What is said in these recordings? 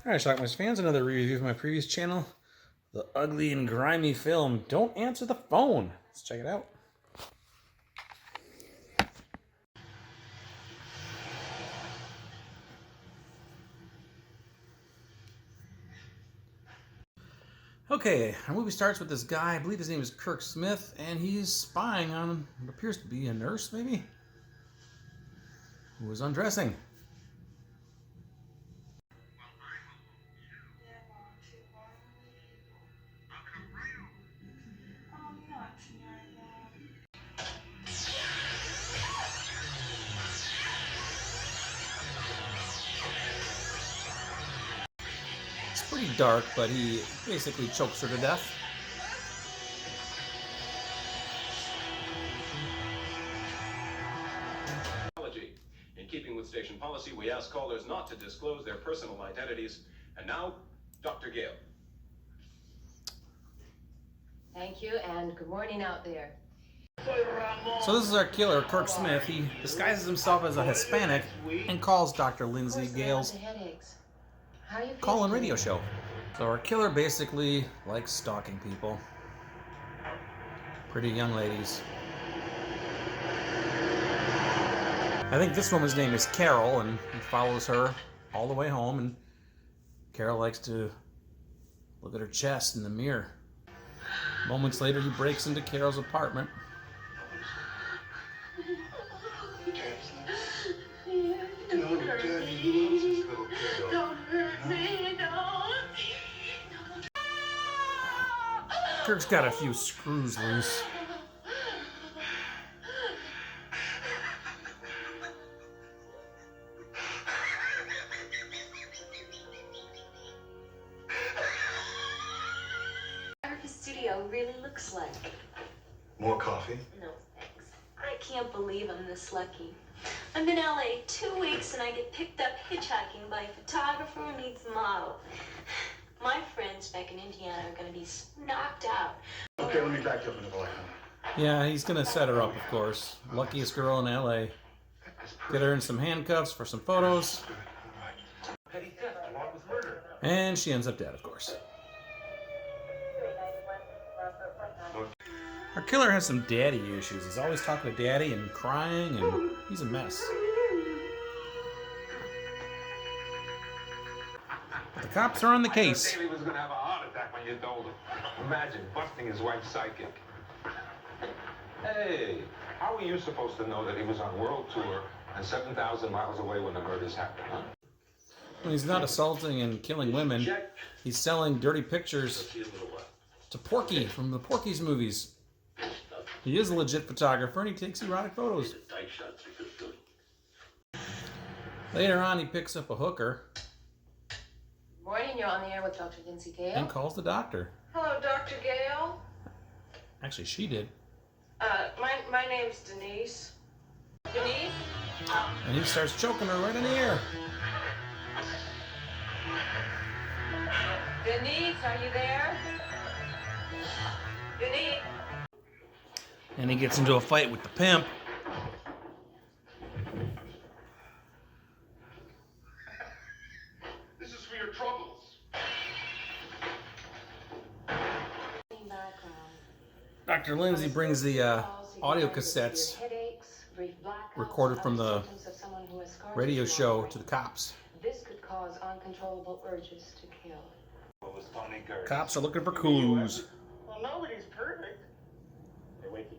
Alright, Schlockmeisters fans, another review of my previous channel. The ugly and grimy film, Don't Answer the Phone. Let's check it out. Okay, our movie starts with this guy, I believe his name is Kirk Smith, and he's spying on what appears to be a nurse, maybe? Who is undressing. It's pretty dark, but he basically chokes her to death. In keeping with station policy, we ask callers not to disclose their personal identities. And now, Dr. Gale. Thank you, and good morning out there. So this is our killer, Kirk Smith. He disguises himself as a Hispanic and calls Dr. Lindsay Gale's call-in radio show. So our killer basically likes stalking people. Pretty young ladies. I think this woman's name is Carol, and he follows her all the way home, and Carol likes to look at her chest in the mirror. Moments later, he breaks into Carol's apartment. Don't hurt me, don't. Kirk's got a few screws loose. Studio really looks like. More coffee? No, thanks. I can't believe I'm this lucky. I'm in LA 2 weeks and I get picked up hitchhiking by a photographer who needs a model. My friends back in Indiana are going to be knocked out. Okay, let me back you up in a boy. Yeah, he's gonna set her up, of course. Luckiest girl in LA. Get her in some handcuffs for some photos. Petty theft along with murder. And she ends up dead, of course. Our killer has some daddy issues. He's always talking to daddy and crying, and he's a mess. But the cops are on the case. He was going to have a heart attack when you told him. Imagine busting his wife's psychic. Hey, how were you supposed to know that he was on world tour and 7,000 miles away when the murders happened, huh? When he's not assaulting and killing women, he's selling dirty pictures to Porky from the Porky's movies. He is a legit photographer and he takes erotic photos. Later on, he picks up a hooker. Morning, you're on the air with Dr. Lindsay Gale. And calls the doctor. Hello, Dr. Gale. Actually, she did. My name's Denise. Denise? And he starts choking her right in the ear. Denise, are you there? Denise? And he gets into a fight with the pimp. This is for your troubles. Dr. Lindsay brings the audio cassettes recorded from the radio show to the cops. This could cause uncontrollable urges to kill. Cops are looking for clues. Well, nobody's perfect. Hey, Winky.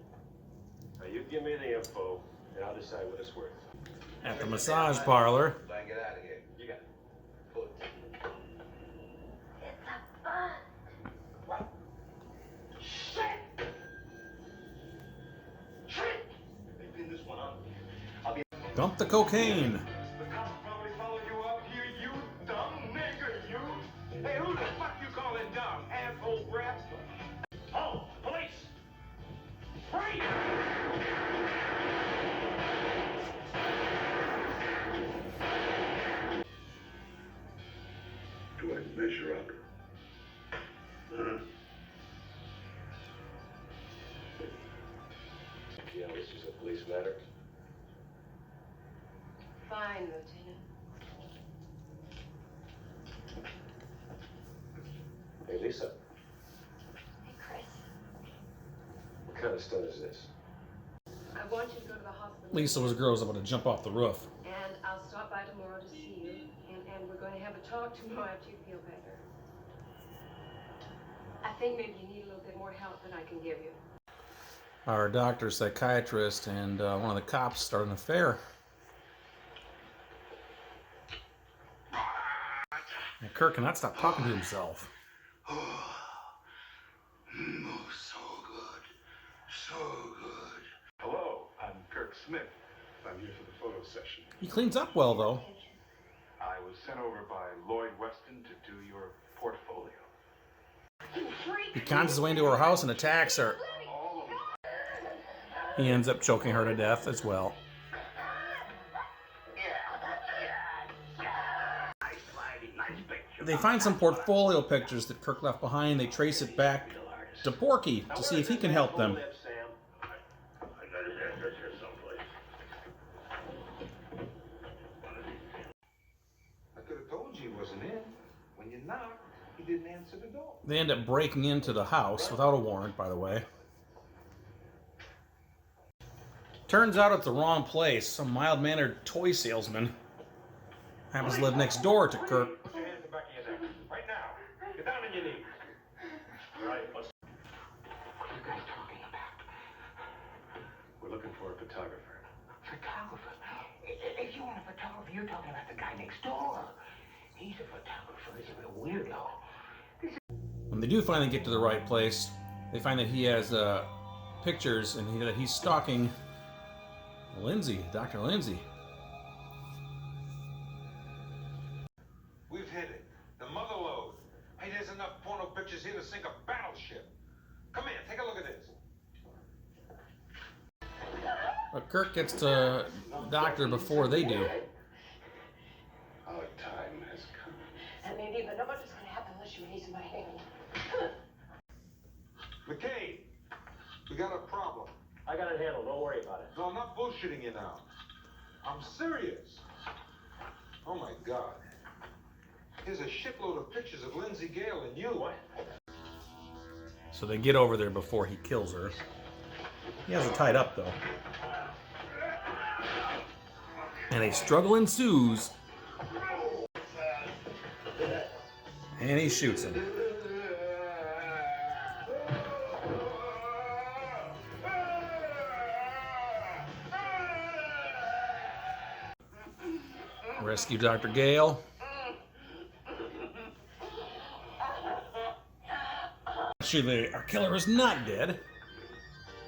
Now you give me the info, and I'll decide what it's worth. At the massage parlor. Get out of here. You got it. Pull it. It's a fun. What? Shit! Shit! They pinned this one on. Dump the cocaine. The cops probably followed you up here, you dumb nigger, you. Hey, who the fuck you calling dumb, asshole brat? Oh, police! Free! Do I measure up? Huh? Yeah, this is a police matter. Fine, Lieutenant. want you to go to the hospital. Lisa was a girl who was about to jump off the roof. And I'll stop by tomorrow to see you. And we're going to have a talk tomorrow after you feel better. I think maybe you need a little bit more help than I can give you. Our doctor, psychiatrist, and one of the cops start an affair. And Kirk cannot stop talking to himself. Oh, so good. So good. Hello, I'm Kirk Smith. I'm here for the photo session. He cleans up well, though. I was sent over by Lloyd Weston to do your portfolio. He cons his way into her house and attacks her. He ends up choking her to death as well. They find some portfolio pictures that Kirk left behind. They trace it back to Porky to see if he can help them. I got his address here someplace. I could have told you he wasn't in. When you knocked, he didn't answer the door. They end up breaking into the house without a warrant, by the way. Turns out it's the wrong place. Some mild-mannered toy salesman happens to live next door to Kirk. Put your hands in the back of your neck. Right now. Get down on your knees. Right. What are you guys talking about? We're looking for a photographer. Photographer? If you want a photographer, you're talking about the guy next door. He's a photographer. He's a real weirdo. When they do finally get to the right place, they find that he has pictures and that he's stalking Lindsay, Dr. Lindsay. We've hit it. The mother lode. Hey, there's enough porno pictures here to sink a battleship. Come here, take a look at this. But Kirk gets to the doctor before they do. Our time has come. And maybe, but not much is going to happen unless you release my hand. McCabe, we got a problem. I got it handled. Don't worry about it. No, I'm not bullshitting you now. I'm serious. Oh my God. Here's a shitload of pictures of Lindsay Gale and you. What? So they get over there before he kills her. He has her tied up, though. And a struggle ensues. And he shoots him. Rescue Dr. Gale. Actually, our killer is not dead.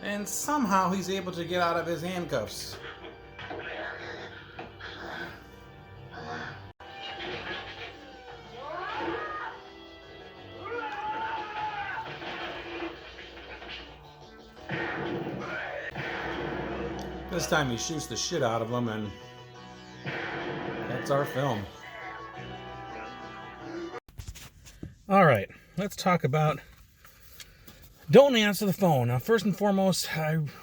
And somehow he's able to get out of his handcuffs. This time he shoots the shit out of him, and that's our film. All right, let's talk about Don't Answer the Phone. Now, first and foremost,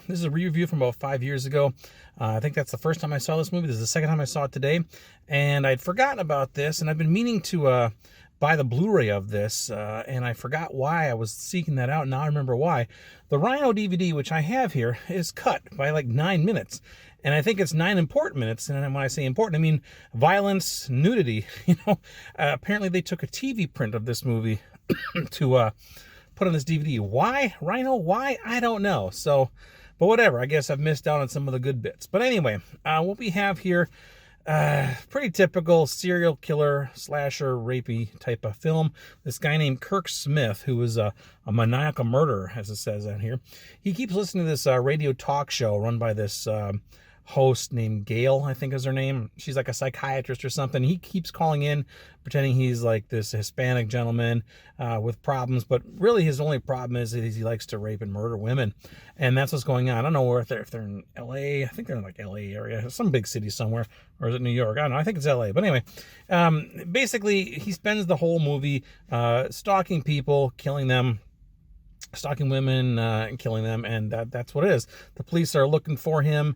this is a review from about 5 years ago. I think that's the first time I saw this movie. This is the second time I saw it today. And I'd forgotten about this, and I've been meaning to buy the Blu-ray of this, and I forgot why I was seeking that out. Now I remember why. The Rhino DVD, which I have here, is cut by like 9 minutes. And I think it's 9 important minutes. And when I say important, I mean violence, nudity. You know, apparently they took a TV print of this movie to put on this DVD. Why, Rhino? Why? I don't know. So, but whatever. I guess I've missed out on some of the good bits. But anyway, what we have here, pretty typical serial killer, slasher, rapey type of film. This guy named Kirk Smith, who is a maniacal murderer, as it says on here. He keeps listening to this radio talk show run by this host named Gail, I think is her name. She's like a psychiatrist or something. He keeps calling in, pretending he's like this Hispanic gentleman with problems, but really his only problem is that he likes to rape and murder women. And that's what's going on. I don't know where if they're in LA. I think they're in like LA area, some big city somewhere, or is it New York? I don't know. I think it's LA. But anyway, basically he spends the whole movie stalking people, killing them, stalking women and killing them, and that's what it is. The police are looking for him.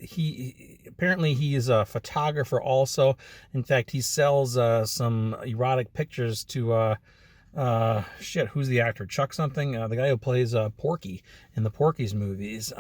He apparently he is a photographer also. In fact, he sells some erotic pictures to shit, who's the actor? Chuck something? The guy who plays Porky in the Porky's movies.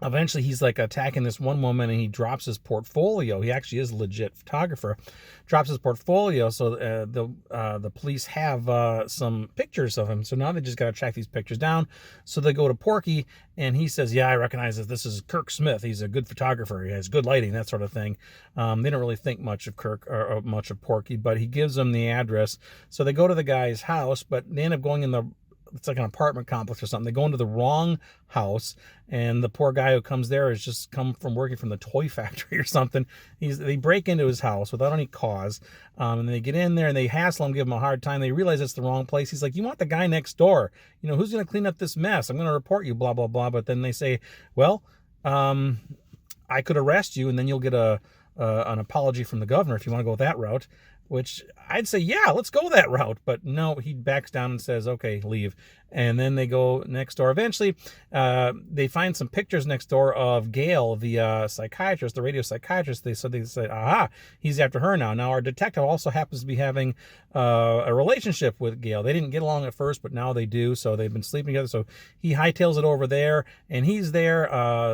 Eventually he's like attacking this one woman, and he drops his portfolio. He actually is a legit photographer. Drops his portfolio, so the police have some pictures of him. So now they just got to track these pictures down. So they go to Porky, and he says, yeah, I recognize that this is Kirk Smith. He's a good photographer. He has good lighting, that sort of thing. They don't really think much of Kirk or much of Porky, but he gives them the address. So they go to the guy's house, but they end up going in it's like an apartment complex or something. They go into the wrong house, and the poor guy who comes there has just come from working from the toy factory or something. They break into his house without any cause, and they get in there and they hassle him, give him a hard time. They realize it's the wrong place. He's like, you want the guy next door. You know, who's going to clean up this mess? I'm going to report you, blah, blah, blah. But then they say, well, I could arrest you, and then you'll get an apology from the governor if you want to go that route. Which I'd say, yeah, let's go that route. But no, he backs down and says, okay, leave. And then they go next door. Eventually, they find some pictures next door of Gail, the psychiatrist, the radio psychiatrist. They said, aha, he's after her now. Now, our detective also happens to be having a relationship with Gail. They didn't get along at first, but now they do. So they've been sleeping together. So he hightails it over there, and he's there,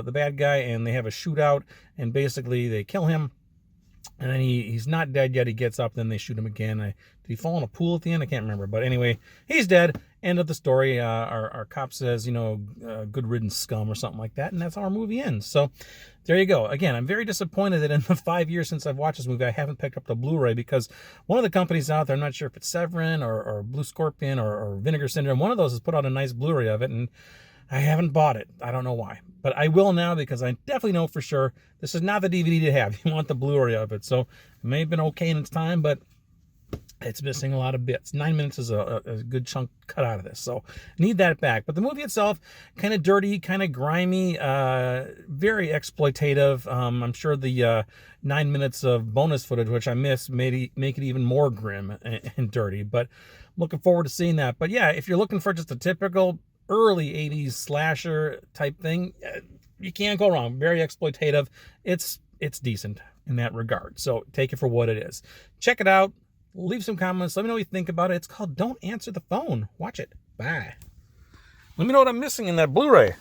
the bad guy, and they have a shootout. And basically, they kill him. And then he's not dead yet. He gets up, then they shoot him again. Did he fall in a pool at the end? I can't remember. But anyway, he's dead. End of the story. Our cop says, you know, good riddance, scum, or something like that. And that's how our movie ends. So there you go. Again, I'm very disappointed that in the 5 years since I've watched this movie, I haven't picked up the Blu-ray, because one of the companies out there, I'm not sure if it's Severin or Blue Scorpion or Vinegar Syndrome, one of those has put out a nice Blu-ray of it, and I haven't bought it. I don't know why. But I will now, because I definitely know for sure this is not the DVD to have. You want the Blu-ray of it. So it may have been okay in its time, but it's missing a lot of bits. 9 minutes is a good chunk cut out of this. So need that back. But the movie itself, kind of dirty, kind of grimy, very exploitative. I'm sure the 9 minutes of bonus footage, which I missed, make it even more grim and dirty. But I'm looking forward to seeing that. But yeah, if you're looking for just a typical early 80s slasher type thing, you can't go wrong. Very exploitative. It's decent in that regard. So take it for what it is. Check it out. Leave some comments. Let me know what you think about it. It's called Don't Answer the Phone. Watch it. Bye. Let me know what I'm missing in that Blu-ray.